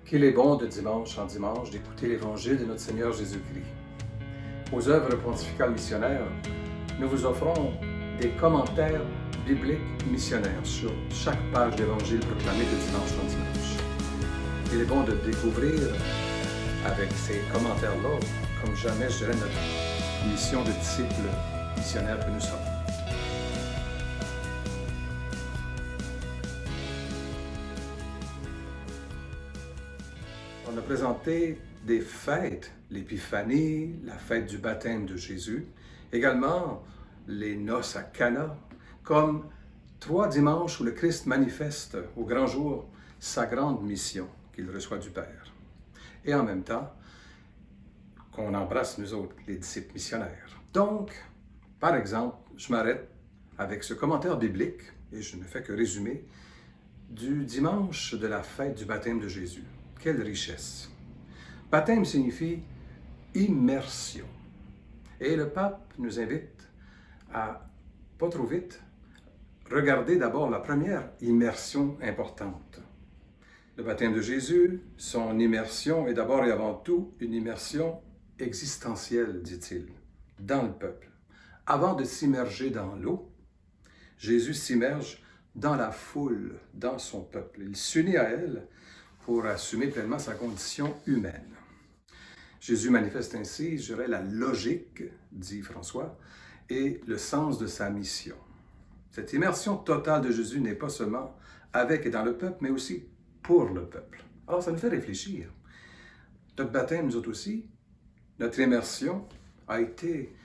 Qu'il est bon de dimanche en dimanche d'écouter l'Évangile de notre Seigneur Jésus-Christ. Aux œuvres pontificales missionnaires, nous vous offrons des commentaires bibliques missionnaires sur chaque page d'Évangile proclamé de dimanche en dimanche. Il est bon de découvrir avec ces commentaires-là, comme jamais, je dirais, notre mission de disciples missionnaires que nous sommes. On a présenté des fêtes, l'Épiphanie, la fête du baptême de Jésus, également les noces à Cana, comme 3 dimanches où le Christ manifeste au grand jour sa grande mission qu'il reçoit du Père. Et en même temps, qu'on embrasse nous autres, les disciples missionnaires. Donc, par exemple, je m'arrête avec ce commentaire biblique, et je ne fais que résumer, du dimanche de la fête du baptême de Jésus. Quelle richesse! Baptême signifie immersion. Et le pape nous invite à, pas trop vite, regarder d'abord la première immersion importante. Le baptême de Jésus, son immersion est d'abord et avant tout une immersion existentielle, dit-il, dans le peuple. Avant de s'immerger dans l'eau, Jésus s'immerge dans la foule, dans son peuple. Il s'unit à elle pour assumer pleinement sa condition humaine. Jésus manifeste ainsi, je dirais, la logique, dit François, et le sens de sa mission. Cette immersion totale de Jésus n'est pas seulement avec et dans le peuple, mais aussi pour le peuple. Alors, ça nous fait réfléchir. Notre baptême, nous autres aussi, notre immersion a été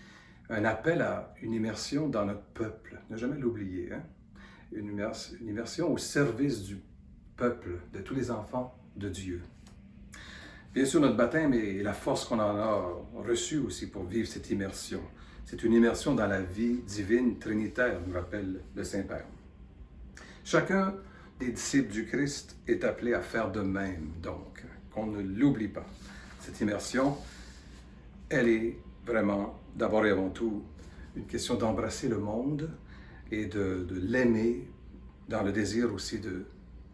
un appel à une immersion dans notre peuple. Ne jamais l'oublier, hein? Une immersion au service du peuple, de tous les enfants de Dieu. Bien sûr, notre baptême et la force qu'on en a reçue aussi pour vivre cette immersion. C'est une immersion dans la vie divine trinitaire, nous rappelle le Saint-Père. Chacun des disciples du Christ est appelé à faire de même, donc, qu'on ne l'oublie pas. Cette immersion, elle est vraiment, d'abord et avant tout, une question d'embrasser le monde et de l'aimer dans le désir aussi de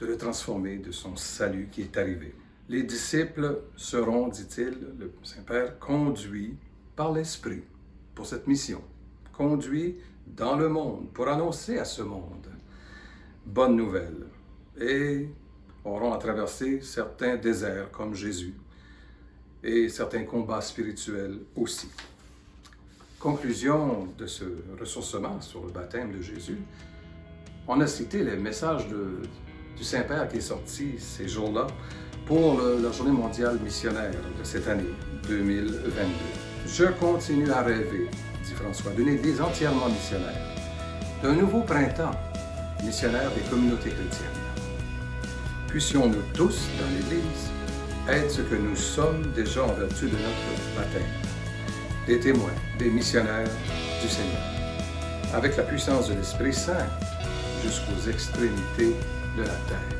le transformer de son salut qui est arrivé. Les disciples seront, dit-il, le Saint-Père, conduits par l'Esprit pour cette mission, conduits dans le monde pour annoncer à ce monde bonne nouvelle et auront à traverser certains déserts comme Jésus et certains combats spirituels aussi. Conclusion de ce ressourcement sur le baptême de Jésus, on a cité les messages du Saint-Père qui est sorti ces jours-là pour la Journée mondiale missionnaire de cette année 2022. Je continue à rêver, dit François, d'une Église entièrement missionnaire, d'un nouveau printemps missionnaire des communautés chrétiennes. Puissions-nous tous, dans l'Église, être ce que nous sommes déjà en vertu de notre baptême, des témoins, des missionnaires du Seigneur, avec la puissance de l'Esprit Saint jusqu'aux extrémités de la terre.